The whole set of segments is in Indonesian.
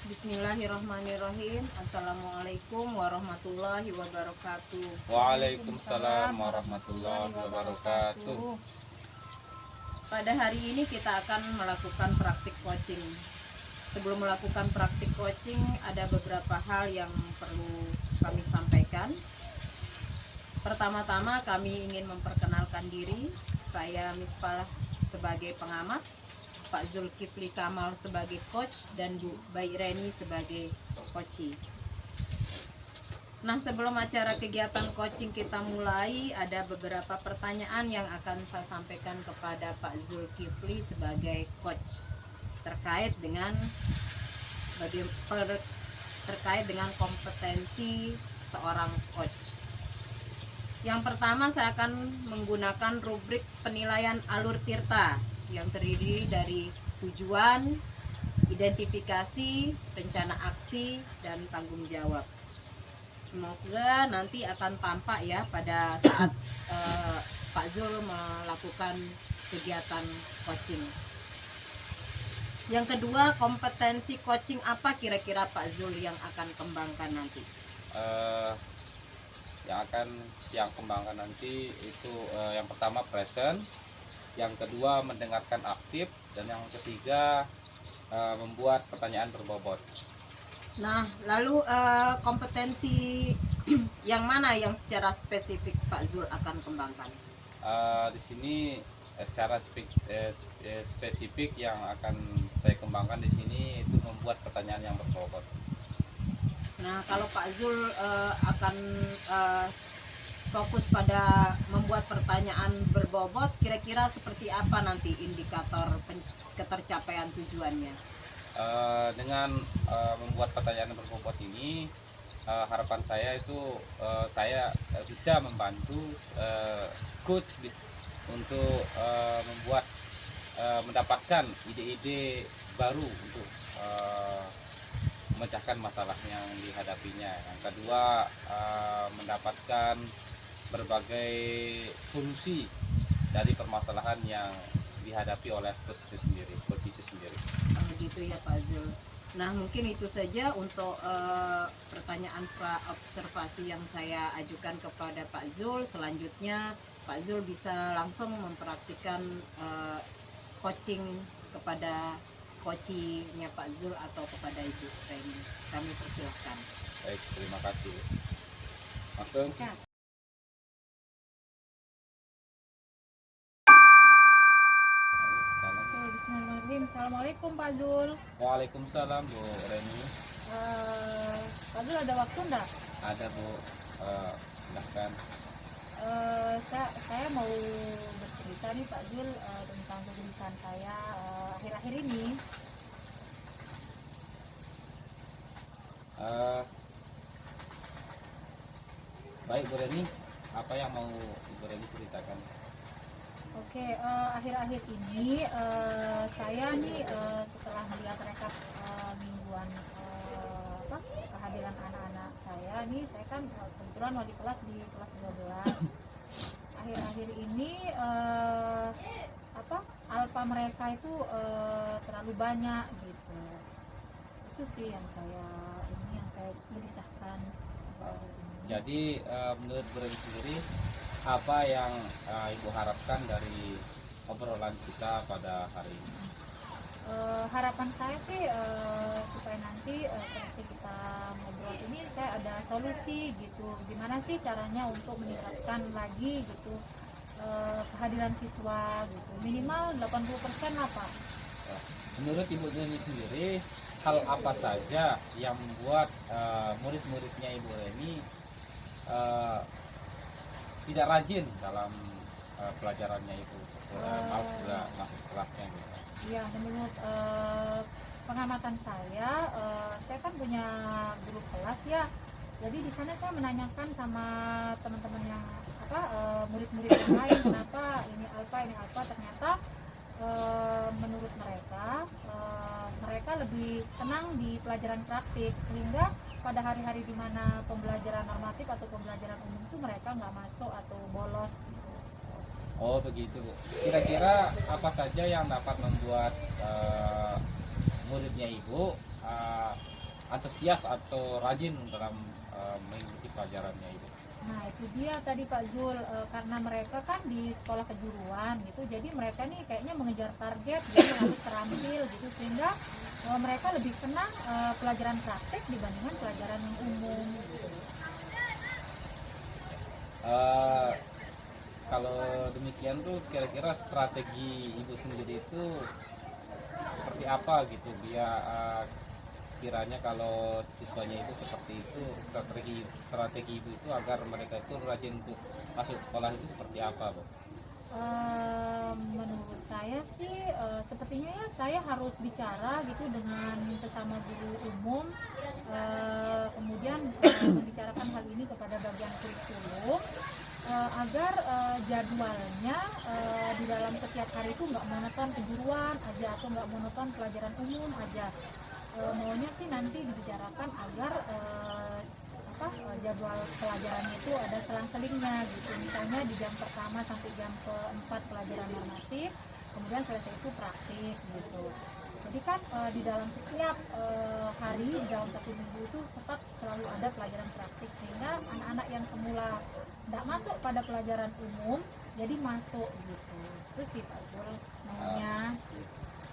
Bismillahirrahmanirrahim. Assalamualaikum warahmatullahi wabarakatuh. Waalaikumsalam warahmatullahi wabarakatuh. Pada hari ini kita akan melakukan praktik coaching. Sebelum melakukan praktik coaching, ada beberapa hal yang perlu kami sampaikan. Pertama-tama kami ingin memperkenalkan diri. Saya Mispalah sebagai pengamat, Pak Zulkifli Kamal sebagai coach, dan Bu Bayi Reni sebagai coachee. Nah, sebelum acara kegiatan coaching kita mulai, ada beberapa pertanyaan yang akan saya sampaikan kepada Pak Zulkifli sebagai coach terkait dengan kompetensi seorang coach. Yang pertama, saya akan menggunakan rubrik penilaian alur tirta yang terdiri dari tujuan, identifikasi, rencana aksi, dan tanggung jawab. Semoga nanti akan tampak ya pada saat Pak Zul melakukan kegiatan coaching. Yang kedua, kompetensi coaching apa kira-kira Pak Zul yang akan kembangkan nanti? Yang kembangkan nanti itu yang pertama present, yang kedua mendengarkan aktif, dan yang ketiga membuat pertanyaan berbobot. Nah, lalu kompetensi yang mana yang secara spesifik Pak Zul akan kembangkan? Di sini secara spesifik yang akan saya kembangkan di sini itu membuat pertanyaan yang berbobot. Nah, kalau Pak Zul akan fokus pada membuat pertanyaan berbobot, kira-kira seperti apa nanti indikator ketercapaian tujuannya? Dengan membuat pertanyaan berbobot ini, harapan saya itu saya bisa membantu coach untuk mendapatkan ide-ide baru untuk memecahkan masalah yang dihadapinya. Yang kedua, mendapatkan berbagai solusi dari permasalahan yang dihadapi oleh coach itu sendiri. Begitu ya Pak Zul. Nah, mungkin itu saja untuk pertanyaan observasi yang saya ajukan kepada Pak Zul. Selanjutnya Pak Zul bisa langsung mempraktikkan coaching kepada coachingnya Pak Zul atau kepada Ibu Reni. Kami persilahkan. Baik, terima kasih. Langsung. Assalamualaikum Pak Zul. Waalaikumsalam Bu Reni. Pak Zul ada waktu enggak? Ada Bu, silahkan. Saya mau bercerita nih Pak Zul tentang kehidupan saya akhir-akhir ini. Baik Bu Reni, apa yang mau Ibu Reni ceritakan? Oke, akhir-akhir ini saya nih setelah melihat rekap mingguan kehadiran anak-anak saya nih, saya kan kebetulan wali kelas di kelas 12. Akhir-akhir ini alfa mereka itu terlalu banyak gitu. Itu sih yang saya gelisahkan. Jadi menurut Bu Reni sendiri, apa yang Ibu harapkan dari obrolan kita pada hari ini? Harapan saya sih supaya nanti seperti kita ngobrol ini saya ada solusi gitu, gimana sih caranya untuk meningkatkan lagi gitu kehadiran siswa gitu, minimal 80% lah Pak. Menurut Ibu Reni sendiri, hal apa saja yang membuat murid-muridnya Ibu Reni tidak rajin dalam pelajarannya itu, masuk kelasnya gitu? Ya, menurut pengamatan saya kan punya grup kelas ya. Jadi di sana saya menanyakan sama teman-teman yang murid-murid yang lain, kenapa ini alfa, ternyata menurut mereka lebih senang di pelajaran praktik, sehingga pada hari-hari di mana pembelajaran normatif atau pembelajaran umum itu mereka nggak masuk atau bolos. Oh begitu. Kira-kira apa saja yang dapat membuat muridnya Ibu antusias atau rajin dalam mengikuti pelajarannya itu? Nah itu dia tadi Pak Zul, karena mereka kan di sekolah kejuruan gitu, jadi mereka nih kayaknya mengejar target, jadi harus terampil gitu, sehingga mereka lebih senang pelajaran praktik dibandingkan pelajaran yang umum gitu. Kalau demikian tuh kira-kira strategi ibu sendiri itu seperti apa gitu biar kiranya kalau siswanya itu seperti itu, strategi ibu itu agar mereka itu rajin untuk masuk sekolah itu seperti apa, Bu? Menurut saya sih sepertinya ya saya harus bicara gitu dengan sesama guru umum, kemudian membicarakan hal ini kepada bagian kurikulum, agar jadwalnya di dalam setiap hari itu nggak monoton kejuruan aja atau nggak monoton pelajaran umum aja. Maunya sih nanti dibicarakan agar jadwal pelajarannya itu ada selang-selingnya gitu, misalnya di jam pertama sampai jam keempat pelajaran normatif, kemudian selesai itu praktis gitu. Jadi kan di dalam setiap hari di dalam satu minggu itu tetap selalu ada pelajaran praktik, sehingga anak-anak yang semula tidak masuk pada pelajaran umum jadi masuk gitu. Terus sih Pak Zul maunya.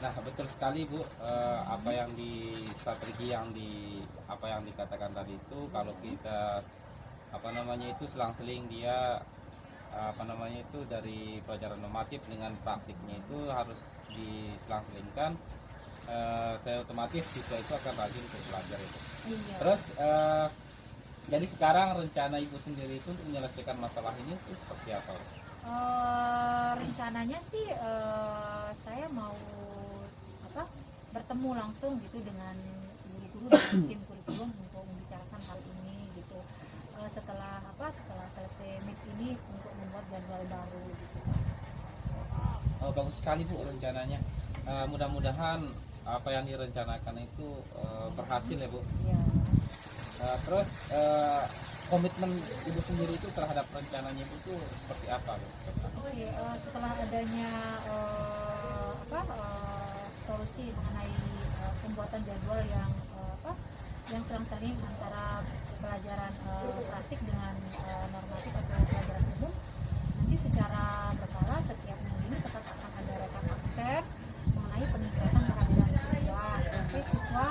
Nah betul sekali Bu, apa yang di strategi yang apa yang dikatakan tadi itu, kalau kita itu selang-seling dia itu dari pelajaran normatif dengan praktiknya itu harus diselang-selingkan, saya otomatis siswa itu akan rajin untuk belajar itu. Iya. Terus jadi sekarang rencana ibu sendiri itu untuk menyelesaikan masalah ini itu seperti apa? Rencananya sih saya mau bertemu langsung gitu dengan guru-guru dan tim kurikulum untuk membicarakan hal ini gitu, setelah selesai meet ini untuk membuat jadwal baru gitu. Bagus sekali Bu rencananya, mudah-mudahan apa yang direncanakan itu berhasil ya Bu. Ya. Terus komitmen ibu sendiri itu terhadap rencananya itu seperti apa Bu? Oke, setelah adanya solusi mengenai pembuatan jadwal yang selang-seling antara pelajaran praktik dengan normatif atau pelajaran umum, nanti secara berkala setiap minggu ini tetap akan ada rekap absen mengenai peningkatan kehadiran siswa sampai siswa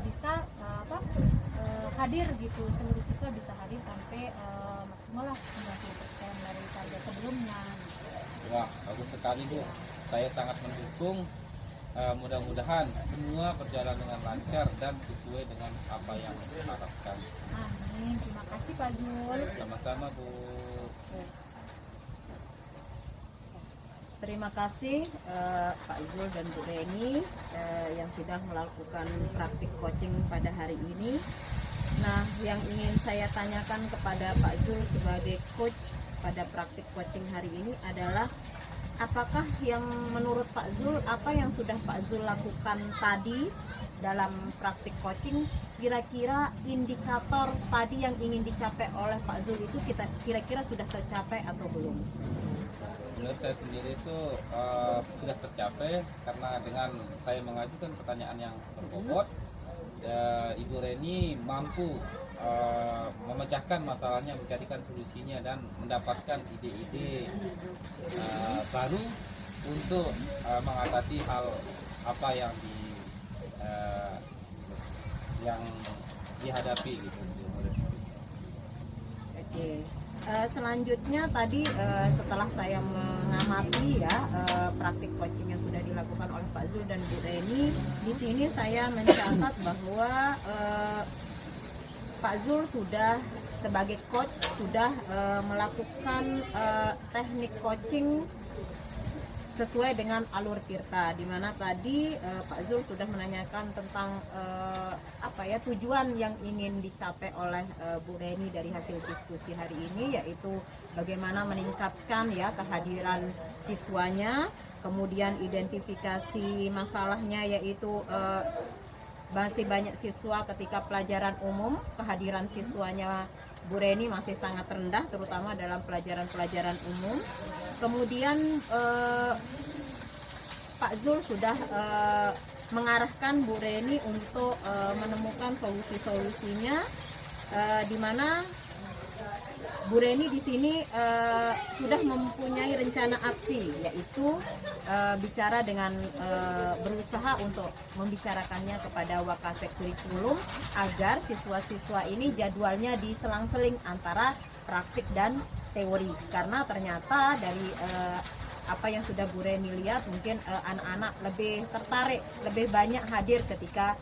bisa hadir gitu, seluruh siswa bisa hadir sampai maksimal lah 90% dari target sebelumnya gitu. Wah bagus sekali Bu, saya sangat mendukung. Mudah-mudahan semua berjalan dengan lancar dan sesuai dengan apa yang diharapkan. Amin, terima kasih Pak Zul. Sama-sama Bu. Terima kasih Pak Zul dan Bu Reni yang sudah melakukan praktik coaching pada hari ini. Nah, yang ingin saya tanyakan kepada Pak Zul sebagai coach pada praktik coaching hari ini adalah, apakah yang menurut Pak Zul, apa yang sudah Pak Zul lakukan tadi dalam praktik coaching, kira-kira indikator tadi yang ingin dicapai oleh Pak Zul itu kira-kira sudah tercapai atau belum? Menurut saya sendiri itu sudah tercapai, karena dengan saya mengajukan pertanyaan yang berbobot, Ibu Reni mampu memecahkan masalahnya, mencarikan solusinya dan mendapatkan ide-ide baru untuk mengatasi hal apa yang dihadapi gitu. Oke. Selanjutnya tadi setelah saya mengamati ya praktik coaching yang sudah dilakukan oleh Pak Zul dan Bu Reni, di sini saya mencatat bahwa Pak Zul sudah sebagai coach sudah melakukan teknik coaching sesuai dengan alur Tirta, di mana tadi Pak Zul sudah menanyakan tentang tujuan yang ingin dicapai oleh Bu Reni dari hasil diskusi hari ini, yaitu bagaimana meningkatkan ya kehadiran siswanya, kemudian identifikasi masalahnya, yaitu masih banyak siswa ketika pelajaran umum, kehadiran siswanya Bu Reni masih sangat rendah, terutama dalam pelajaran-pelajaran umum. Kemudian Pak Zul sudah mengarahkan Bu Reni untuk menemukan solusi-solusinya, di mana Bu Reni di sini sudah mempunyai rencana aksi, yaitu bicara dengan berusaha untuk membicarakannya kepada Wakasek Kurikulum agar siswa-siswa ini jadwalnya diselang-seling antara praktik dan teori. Karena ternyata dari apa yang sudah Bu Reni lihat, mungkin anak-anak lebih tertarik, lebih banyak hadir ketika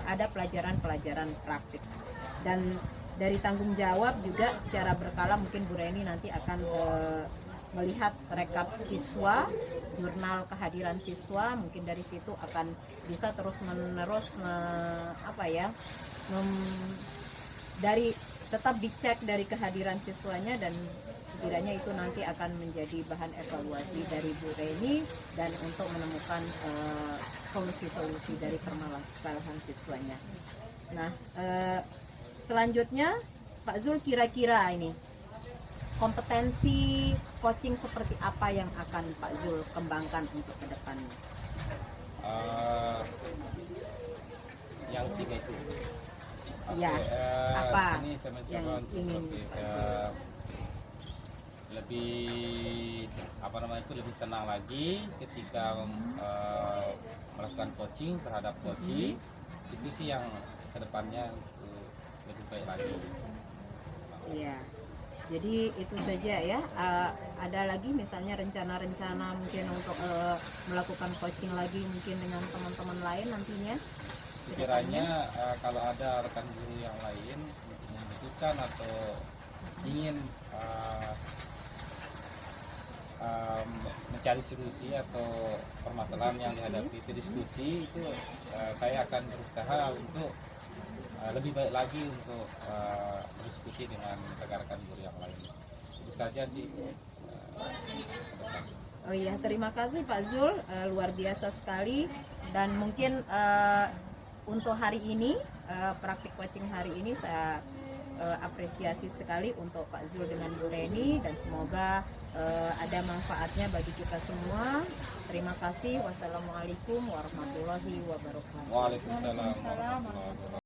ada pelajaran-pelajaran praktik. Dan dari tanggung jawab juga secara berkala mungkin Bu Reni nanti akan melihat rekap siswa, jurnal kehadiran siswa, mungkin dari situ akan bisa terus menerus dari tetap dicek dari kehadiran siswanya, dan setidaknya itu nanti akan menjadi bahan evaluasi dari Bu Reni dan untuk menemukan solusi-solusi dari permasalahan siswanya. Nah, selanjutnya Pak Zul, kira-kira ini kompetensi coaching seperti apa yang akan Pak Zul kembangkan untuk ke depannya? Yang tiga itu. Ya, apa Ini saya mencoba yang untuk ingin Pak Zul? lebih tenang lagi ketika melakukan coaching terhadap coaching. Itu sih yang kedepannya lebih baik lagi. Iya. Jadi itu saja ya. Ada lagi misalnya rencana-rencana mungkin untuk melakukan coaching lagi mungkin dengan teman-teman lain nantinya. Sekiranya kalau ada rekan guru yang lain membutuhkan atau ingin mencari solusi atau permasalahan yang dihadapi itu diskusi, itu saya akan berusaha untuk lebih baik lagi untuk berdiskusi dengan rekan-rekan guru yang lain. Itu saja sih. Oh iya, terima kasih Pak Zul, luar biasa sekali. Dan mungkin untuk hari ini, praktik coaching hari ini saya apresiasi sekali untuk Pak Zul dengan Bu Reni, dan semoga ada manfaatnya bagi kita semua. Terima kasih. Wassalamualaikum warahmatullahi wabarakatuh. Waalaikumsalam warahmatullahi wabarakatuh.